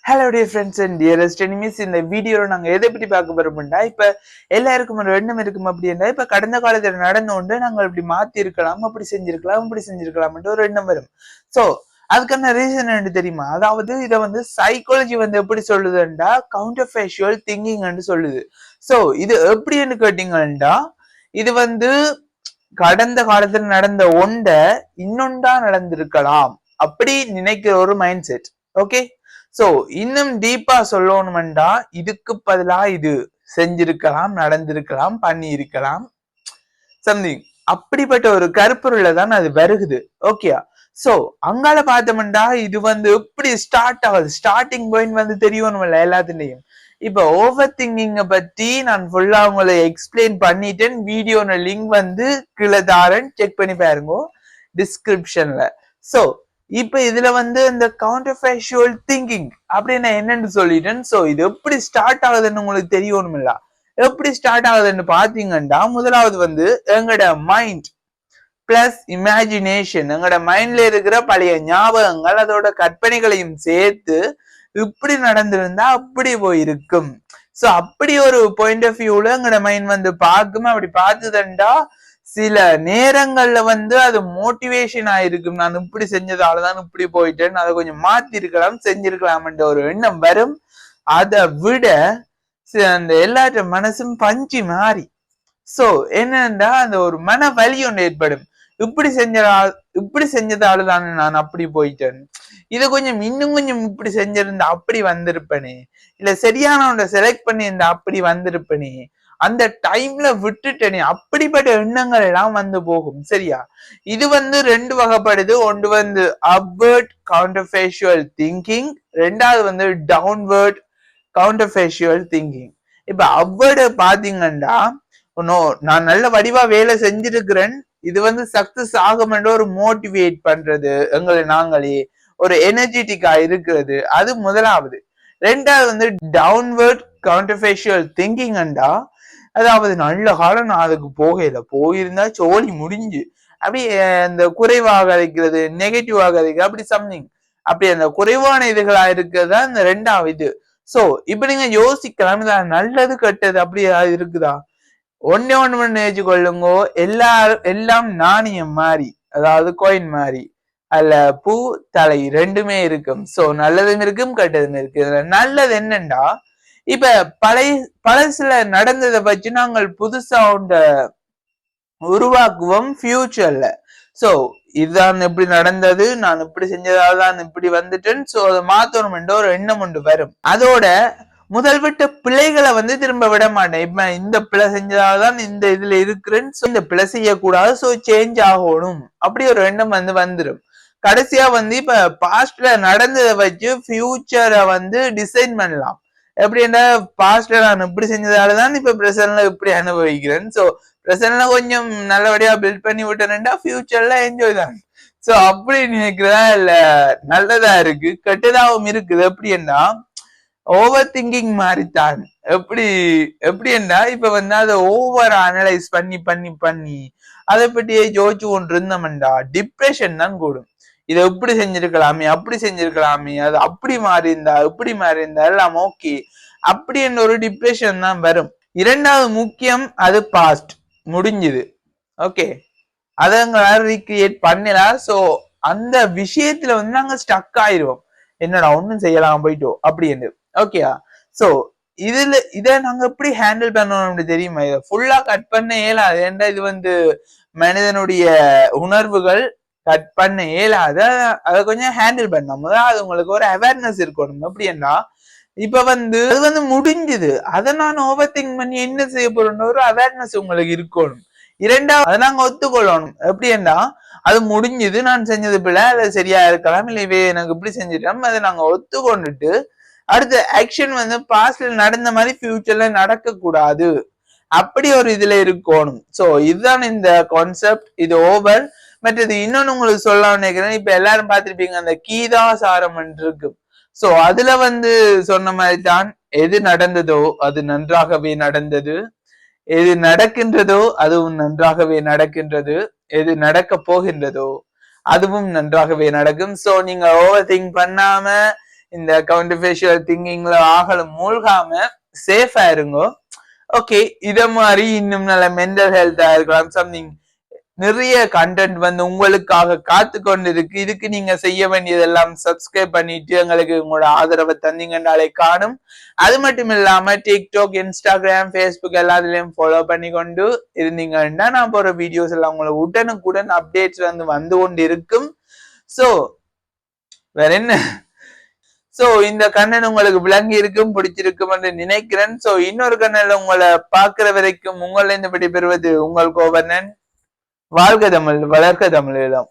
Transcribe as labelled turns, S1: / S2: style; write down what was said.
S1: Hello dear friends and dearest enemies. இந்த வீடியோவில் நாங்கள் எதை பற்றி பார்க்க போறோம்னா, இப்போ எல்லாருக்கும் ஒரு எண்ணம் இருக்கும் அப்படின்னா, இப்போ கடந்த காலத்தில் நடந்த ஒன்று நாங்கள் இப்படி மாற்றி இருக்கலாம், அப்படி செஞ்சிருக்கலாம், இப்படி செஞ்சிருக்கலாம்ன்ற ஒரு எண்ணம் வரும். ஸோ அதுக்கான ரீசன் என்ன தெரியுமா? அதாவது இதை வந்து சைக்காலஜி வந்து எப்படி சொல்லுதுண்டா, கவுண்டர் ஃபேஷுவல் திங்கிங் சொல்லுது. ஸோ இது எப்படின்னு கேட்டீங்கன்னா, இது வந்து கடந்த காலத்தில் நடந்த ஒன்றை இன்னொன்றா நடந்திருக்கலாம் அப்படி நினைக்கிற ஒரு மைண்ட் செட். ஓகே, சோ இன்னும் டீப்பா சொல்லணும்டா, இதுக்கு பதிலா இது செஞ்சிருக்கலாம், நடந்திருக்கலாம், பண்ணி இருக்கலாம், சம்திங் அப்படிப்பட்ட ஒரு கருப்பொருளை தான் அது வருகுது. ஓகேயா? சோ அங்கால பார்த்தோம்டா, இது வந்து எப்படி ஸ்டார்ட் ஆகுது, ஸ்டார்டிங் பாயிண்ட் வந்து தெரியணும்ல எல்லாத்துலயும். இப்ப ஓவர் திங்கிங்க பத்தி நான் ஃபுல்லா உங்களை எக்ஸ்பிளைன் பண்ணிட்டேன். வீடியோ லிங்க் வந்து கீழே தாரன், செக் பண்ணி பாருங்க டிஸ்கிரிப்ஷன்ல. சோ இப்ப இதுல வந்து இந்த கவுண்டர் ஃபேஷுவல் திங்கிங் அப்படின்னு என்னன்னு சொல்லிட்டேன். சோ இது எப்படி ஸ்டார்ட் ஆகுதுன்னு உங்களுக்கு தெரியணும் இல்ல? எப்படி ஸ்டார்ட் ஆகுதுன்னு பாத்தீங்கன்னா, முதலாவது வந்து எங்களோட மைண்ட் பிளஸ் இமேஜினேஷன், எங்களோட மைண்ட்ல இருக்கிற பழைய ஞாபகங்கள் அதோட கற்பனைகளையும் சேர்த்து இப்படி நடந்திருந்தா அப்படி போயிருக்கும். சோ அப்படி ஒரு பாயிண்ட் ஆஃப் வியூல எங்களோட மைண்ட் வந்து பார்க்கும். அப்படி பார்த்துதண்டா சில நேரங்கள்ல வந்து அது மோட்டிவேஷன் ஆயிருக்கும். நான் இப்படி செஞ்சதாலதான் இப்படி போயிட்டேன், அதை கொஞ்சம் மாத்தி இருக்கலாம், செஞ்சிருக்கலாம்ன்ற ஒரு எண்ணம் வரும். அதை விட அந்த எல்லாற்ற மனசும் பஞ்சி மாறி சோ என்னன்னா அந்த ஒரு மன வலி ஒன்று ஏற்படும். இப்படி செஞ்சதாலதான் நான் அப்படி போயிட்டேன், இதை கொஞ்சம் இன்னும் கொஞ்சம் இப்படி செஞ்சிருந்தா அப்படி வந்திருப்பனே, இல்ல சரியான ஒன்றை செலக்ட் பண்ணி இருந்தா அப்படி வந்திருப்பனே, அந்த டைம்ல விட்டுட்டேனே, அப்படிப்பட்ட எண்ணங்கள் எல்லாம் வந்து போகும். சரியா? இது வந்து ரெண்டு வகைப்படுது. ஒன்று வந்து அப்வர்ட் கவுண்டர்ஃபேஷுவல் திங்கிங், ரெண்டாவது வந்து டவுன்வர்ட் கவுண்டர்ஃபேஷுவல் திங்கிங். இப்ப அப்வர்டு பாத்தீங்கன்னா, நான் நல்ல வடிவா வேலை செஞ்சிருக்கிறேன், இது வந்து சக்சஸ் ஆகும்ன்ற ஒரு மோட்டிவேட் பண்றது, எங்களை நாங்களே ஒரு எனர்ஜெட்டிக்கா இருக்கிறது, அது முதலாவது. ரெண்டாவது வந்து டவுன்வர்ட் கவுண்டர்ஃபேஷுவல் திங்கிங்டா, அதாவது நல்ல காலம் நான் அதுக்கு போகல, போயிருந்தா சோழி முடிஞ்சு அப்படி அந்த குறைவாக இருக்கிறது, நெகட்டிவாக இருக்கிறது, அப்படி சம்திங் அப்படி அந்த குறைவான இதுகளா இருக்கிறதா இந்த ரெண்டாவது இது. சோ இப்ப நீங்க யோசிக்கலாம், நல்லது கெட்டது அப்படி இருக்குதா? ஒன்னே ஒண்ணு நினைச்சு கொள்ளுங்க, எல்லாம் நாணயம் மாதிரி, அதாவது கோயின் மாதிரி, அல்ல பூ தலை ரெண்டுமே இருக்கும். சோ நல்லதும் இருக்கும், கெட்டதும் இருக்கு. நல்லது என்னண்டா, இப்ப பழசுல நடந்ததை வச்சு நாங்கள் புதுசா ஒன்ற உருவாக்குவோம் ஃபியூச்சர்ல. சோ இதுதான் இப்படி நடந்தது, நான் இப்படி செஞ்சதால்தான் இப்படி வந்துட்டேன், சோ அதை மாத்தணும் என்ற ஒரு எண்ணம் ஒன்று வரும். அதோட முதல் விட்ட பிள்ளைகளை வந்து திரும்ப விட மாட்டேன். இப்ப இந்த பிள்ளை செஞ்சதால்தான் இந்த இதுல இருக்கிறேன்னு, இந்த பிள்ளை செய்யக்கூடாது, சோ சேஞ்ச் ஆகணும், அப்படி ஒரு எண்ணம் வந்து வந்துடும். கடைசியா வந்து இப்ப பாஸ்ட்ல நடந்ததை வச்சு ஃபியூச்சரை வந்து டிசைன் பண்ணலாம். எப்படின்னா, பாஸ்ட்ல நான் இப்படி செஞ்சதாலதான் இப்ப பிரசன்ட்ல இப்படி அனுபவிக்கிறேன், சோ பிரசன்ட்ல கொஞ்சம் நல்லபடியா பில்ட் பண்ணி விட்டேன்டா ஃபியூச்சர்ல என்ஜாய் தான். சோ அப்படி நினைக்கிறதா இல்ல நல்லதா இருக்கு, கெட்டதாகவும் இருக்குது. எப்படின்னா ஓவர் திங்கிங் மாதிரித்தான். எப்படின்னா இப்ப வந்து அதை ஓவர் அனலைஸ் பண்ணி பண்ணி பண்ணி அதை பற்றியே யோசிச்சு கொண்டு இருந்தோம்டா டிப்ரெஷன் தான் கூடும். இதை எப்படி செஞ்சிருக்கலாமே, அப்படி செஞ்சிருக்கலாமே, அது அப்படி மாறி இருந்தா இப்படி மாறி இருந்தா எல்லாம் ஓகே, அப்படி என்ற ஒரு டிப்ரெஷன் தான் வரும். இரண்டாவது முக்கியம், அது பாஸ்ட் முடிஞ்சுது, ஓகே, அதை ரீக்ரியேட் பண்ணலாம். சோ அந்த விஷயத்துல வந்து நாங்க ஸ்டக் ஆயிடுவோம், என்னடா ஒன்னும் செய்யலாம் போயிட்டோம் அப்படின்னு. ஓகேயா? சோ இதை நாங்க எப்படி ஹேண்டில் பண்ணணும் தெரியுமா? இதை ஃபுல்லா கட் பண்ண இயலாது. ஏன்டா இது வந்து மனிதனுடைய உணர்வுகள், கட் பண்ண இயலாத, அதை கொஞ்சம் ஹேண்டில் பண்ணணும். அது உங்களுக்கு ஒரு அவேர்னஸ் இருக்கணும். அப்படின்னா இப்ப வந்து அது வந்து முடிஞ்சுது, அதை நான் ஓவர் திங்க் பண்ணி என்ன செய்ய போறோம்னு ஒரு அவேர்னஸ் உங்களுக்கு இருக்கணும். இரண்டாவது, அதை நாங்க ஒத்துக்கொள்ளணும். எப்படின்னா அது முடிஞ்சது, நான் செஞ்சது பிள்ளை, அது சரியா இருக்கலாம், இல்லை எனக்கு இப்படி செஞ்சிட்டோம், அதை நாங்க ஒத்துக்கொண்டுட்டு அடுத்த ஆக்ஷன் வந்து பாஸ்ட்ல நடந்த மாதிரி ஃபியூச்சர்ல நடக்க கூடாது, அப்படி ஒரு இதுல இருக்கணும். சோ இதுதான் இந்த கான்செப்ட். இது ஓவர். மற்றது இன்னொன்னு உங்களுக்கு சொல்லலாம் நினைக்கிறேன். இப்ப எல்லாரும் பார்த்திருப்பீங்க, அந்த கீதா சாரம் இருக்கு. சோ அதுல வந்து சொன்ன மாதிரி தான், எது நடந்ததோ அது நன்றாகவே நடந்தது, எது நடக்கின்றதோ அதுவும் நன்றாகவே நடக்கின்றது, எது நடக்க போகின்றதோ அதுவும் நன்றாகவே நடக்கும். சோ நீங்க ஓவர் திங்க் பண்ணாம இந்த கவுண்டர்ஃபேஷியல் திங்கிங்ல ஆகலும் மூழ்காம சேஃபா இருங்கோ. ஓகே, இத மாதிரி இன்னும் நல்ல மென்டல் ஹெல்த்தா இருக்கலாம் சம்திங் நிறைய கண்டென்ட் வந்து உங்களுக்காக காத்து கொண்டு இருக்கு. இதுக்கு நீங்க செய்ய வேண்டியதெல்லாம் சப்ஸ்கிரைப் பண்ணிட்டு எங்களுக்கு உங்களோட ஆதரவை தந்தீங்கன்னாலே காணும். அது மட்டும் இல்லாம டிக்டாக், இன்ஸ்டாகிராம், ஃபேஸ்புக் எல்லாத்துலயும் ஃபாலோ பண்ணி கொண்டு இருந்தீங்கன்னா நான் போற வீடியோஸ் எல்லாம் உங்களுக்கு உடனுக்குடன் அப்டேட்ஸ் வந்து கொண்டு இருக்கும். சோ வேற என்ன, சோ இந்த கண்ணன் உங்களுக்கு விளங்கி இருக்கும், பிடிச்சிருக்கும் என்று நினைக்கிறேன். சோ இன்னொரு கண்ணன்ல உங்களை பாக்குற வரைக்கும் உங்களை இந்த விடைபெறுவது உங்கள் கோவர்ணன். வாழ்க தமிழ், வளர்க்க தமிழீழம்.